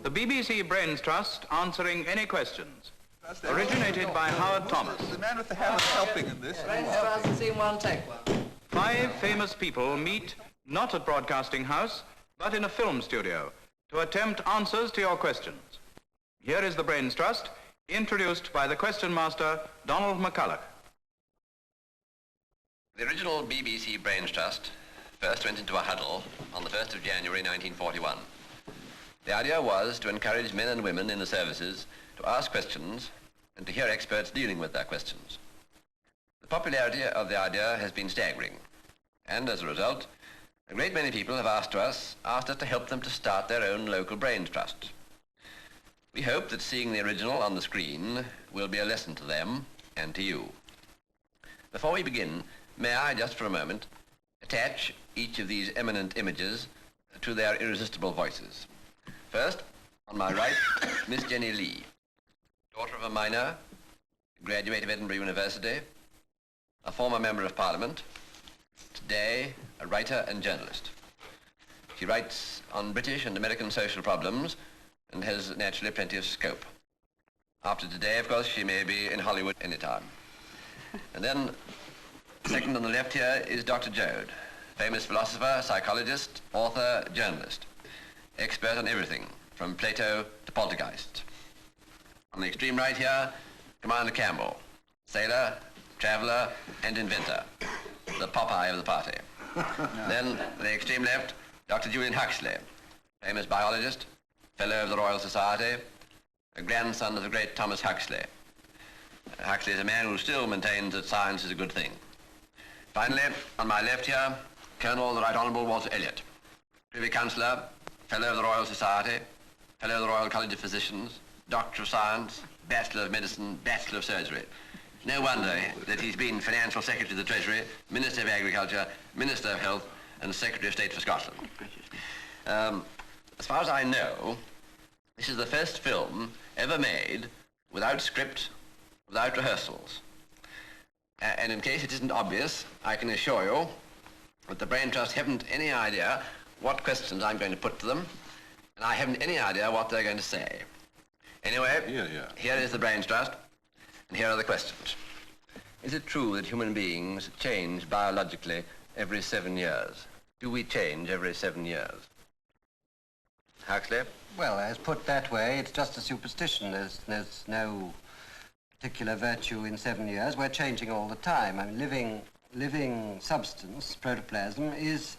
The BBC Brains Trust answering any questions. Originated by Howard Thomas. The man with the hammer helping in this. Brains Trust has seen one, take one. 5 famous people meet not at Broadcasting House, but in a film studio to attempt answers to your questions. Here is the Brains Trust, introduced by the question master, Donald McCulloch. The original BBC Brains Trust first went into a huddle on the 1st of January 1941. The idea was to encourage men and women in the services to ask questions and to hear experts dealing with their questions. The popularity of the idea has been staggering, and as a result, a great many people have asked us to help them to start their own local Brains Trust. We hope that seeing the original on the screen will be a lesson to them and to you. Before we begin, may I just for a moment attach each of these eminent images to their irresistible voices. First, on my right, Miss Jenny Lee, daughter of a miner, graduate of Edinburgh University, a former member of Parliament, today a writer and journalist. She writes on British and American social problems and has naturally plenty of scope. After today, of course, she may be in Hollywood anytime. And then, second on the left here is Dr. Joad, famous philosopher, psychologist, author, journalist, expert on everything, from Plato to poltergeists. On the extreme right here, Commander Campbell, sailor, traveller, and inventor, the Popeye of the party. Then, the extreme left, Dr. Julian Huxley, famous biologist, fellow of the Royal Society, a grandson of the great Thomas Huxley. Huxley is a man who still maintains that science is a good thing. Finally, on my left here, Colonel the Right Honourable Walter Elliot, Privy Councillor, Fellow of the Royal Society, Fellow of the Royal College of Physicians, Doctor of Science, Bachelor of Medicine, Bachelor of Surgery. No wonder that he's been Financial Secretary of the Treasury, Minister of Agriculture, Minister of Health, and Secretary of State for Scotland. As far as I know, this is the first film ever made without script, without rehearsals. And in case it isn't obvious, I can assure you that the Brain Trust haven't any idea what questions I'm going to put to them, and I haven't any idea what they're going to say. Anyway, here is the Brain Trust, and here are the questions. Is it true that human beings change biologically every 7 years? Do we change every 7 years? Huxley? Well, as put that way, it's just a superstition. There's no particular virtue in 7 years. We're changing all the time. I mean, living substance, protoplasm, is,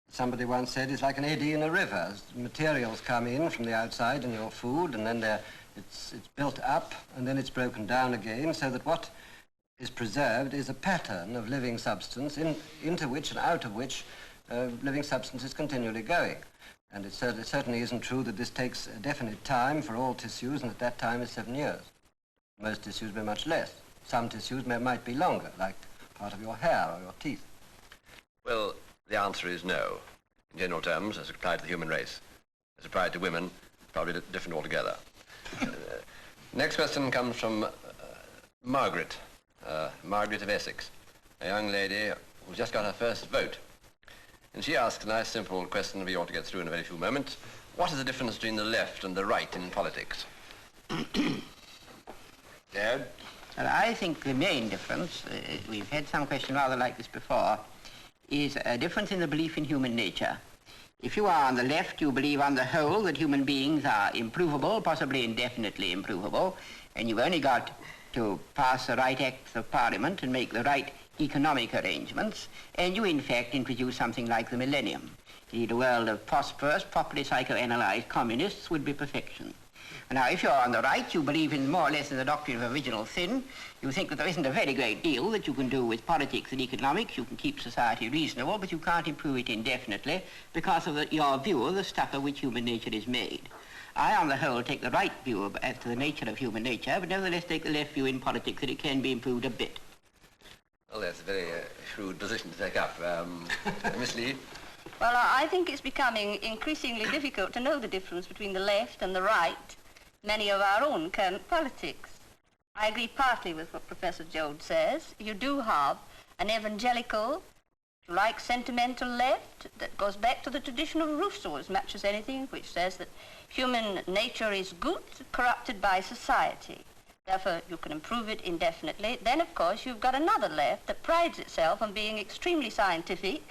somebody once said, is like an eddy in a river. Materials come in from the outside in your food, and then it's built up, and then it's broken down again, so that what is preserved is a pattern of living substance into which and out of which living substance is continually going. And it certainly isn't true that this takes a definite time for all tissues, and at that time is 7 years. Most tissues may be much less. Some tissues might be longer, like part of your hair or your teeth. Well, the answer is no. In general terms, as applied to the human race. As applied to women, probably different altogether. Next question comes from Margaret. Margaret of Essex, a young lady who's just got her first vote. And she asks a nice simple question we ought to get through in a very few moments. What is the difference between the left and the right in politics? Dad? Well, I think the main difference, we've had some question rather like this before, is a difference in the belief in human nature. If you are on the left, you believe on the whole that human beings are improvable, possibly indefinitely improvable, and you've only got to pass the right acts of Parliament and make the right economic arrangements, and you in fact introduce something like the millennium. Indeed, a world of prosperous, properly psychoanalyzed communists would be perfection. And now, if you're on the right, you believe in more or less in the doctrine of original sin. You think that there isn't a very great deal that you can do with politics and economics. You can keep society reasonable, but you can't improve it indefinitely because of your view of the stuff of which human nature is made. I, on the whole, take the right view as to the nature of human nature, but nevertheless take the left view in politics that it can be improved a bit. Well, that's a very shrewd position to take up. Miss Lee? Well, I think it's becoming increasingly difficult to know the difference between the left and the right, many of our own current politics. I agree partly with what Professor Joad says. You do have an evangelical if you like, sentimental left that goes back to the tradition of Rousseau as much as anything, which says that human nature is good, corrupted by society. Therefore, you can improve it indefinitely. Then, of course, you've got another left that prides itself on being extremely scientific,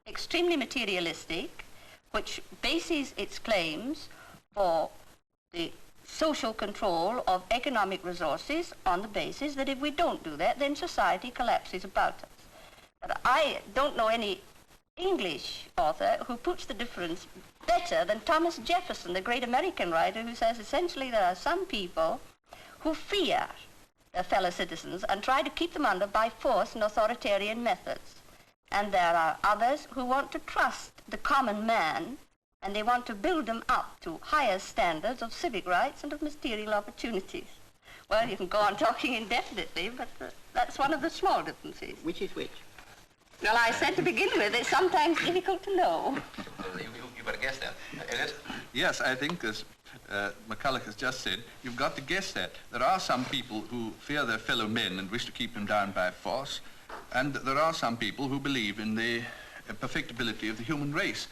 extremely materialistic, which bases its claims for the social control of economic resources on the basis that if we don't do that, then society collapses about us. But I don't know any English author who puts the difference better than Thomas Jefferson, the great American writer, who says essentially there are some people who fear their fellow citizens and try to keep them under by force and authoritarian methods. And there are others who want to trust the common man, and they want to build them up to higher standards of civic rights and of material opportunities. Well, you can go on talking indefinitely, but that's one of the small differences. Which is which? Well, I said to begin with, it's sometimes difficult to know. You better guess that. Elliot? Yes, I think as McCulloch has just said, you've got to guess that. There are some people who fear their fellow men and wish to keep them down by force, and there are some people who believe in the perfectibility of the human race.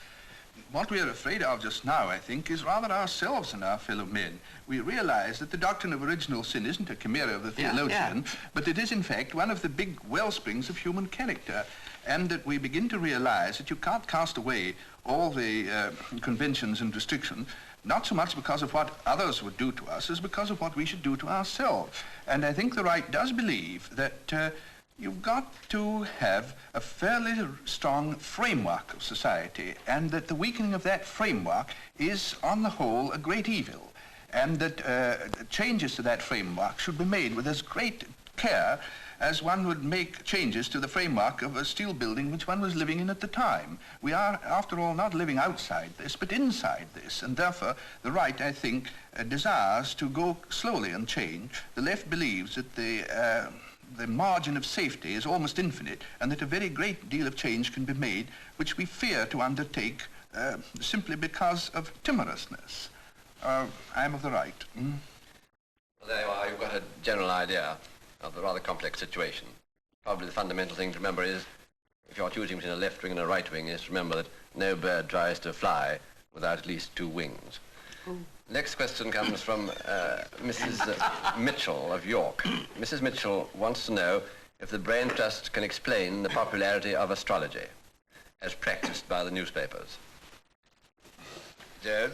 What we are afraid of just now, I think, is rather ourselves and our fellow men. We realize that the doctrine of original sin isn't a chimera of the theologian, but it is, in fact, one of the big wellsprings of human character, and that we begin to realize that you can't cast away all the conventions and restrictions, not so much because of what others would do to us as because of what we should do to ourselves. And I think the right does believe that you've got to have a fairly strong framework of society, and that the weakening of that framework is, on the whole, a great evil, and that changes to that framework should be made with as great care as one would make changes to the framework of a steel building which one was living in at the time. We are, after all, not living outside this, but inside this, and therefore the right, I think, desires to go slowly and change. The left believes that the margin of safety is almost infinite, and that a very great deal of change can be made, which we fear to undertake simply because of timorousness. I'm of the right. Well, there you are. You've got a general idea of the rather complex situation. Probably the fundamental thing to remember is, if you're choosing between a left wing and a right wing, is to remember that no bird tries to fly without at least two wings. Next question comes from Mrs. Mitchell of York. Mrs. Mitchell wants to know if the Brain Trust can explain the popularity of astrology as practiced by the newspapers. Joe?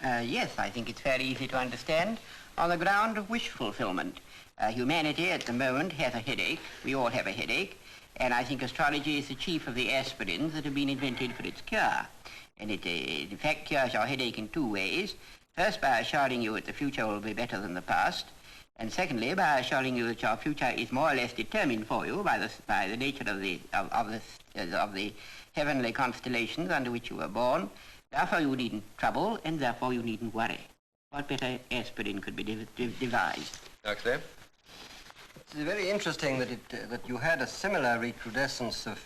Yes, I think it's very easy to understand on the ground of wish fulfillment. Humanity at the moment has a headache. We all have a headache. And I think astrology is the chief of the aspirins that have been invented for its cure. And it, in fact, cures your headache in two ways. First, by assuring you that the future will be better than the past. And secondly, by assuring you that your future is more or less determined for you by the nature of the heavenly constellations under which you were born. Therefore, you needn't trouble, and therefore you needn't worry. What better aspirin could be devised? Huxley? It's very interesting that you had a similar recrudescence of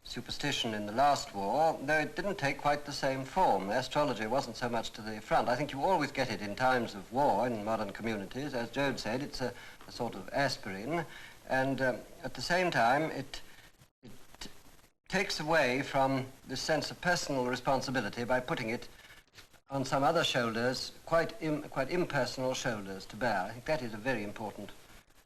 superstition in the last war, though it didn't take quite the same form. Astrology wasn't so much to the front. I think you always get it in times of war in modern communities. As Joad said, it's a sort of aspirin, and at the same time it takes away from this sense of personal responsibility by putting it on some other shoulders, quite impersonal shoulders to bear. I think that is a very important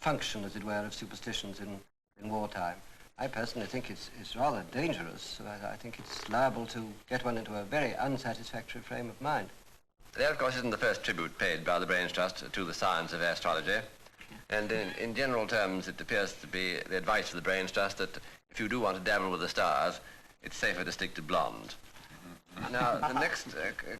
function, as it were, of superstitions in wartime. I personally think it's rather dangerous. I think it's liable to get one into a very unsatisfactory frame of mind. There, of course, isn't the first tribute paid by the Brains Trust to the science of astrology. And in general terms, it appears to be the advice of the Brains Trust that if you do want to dabble with the stars, it's safer to stick to blonde. Now, the next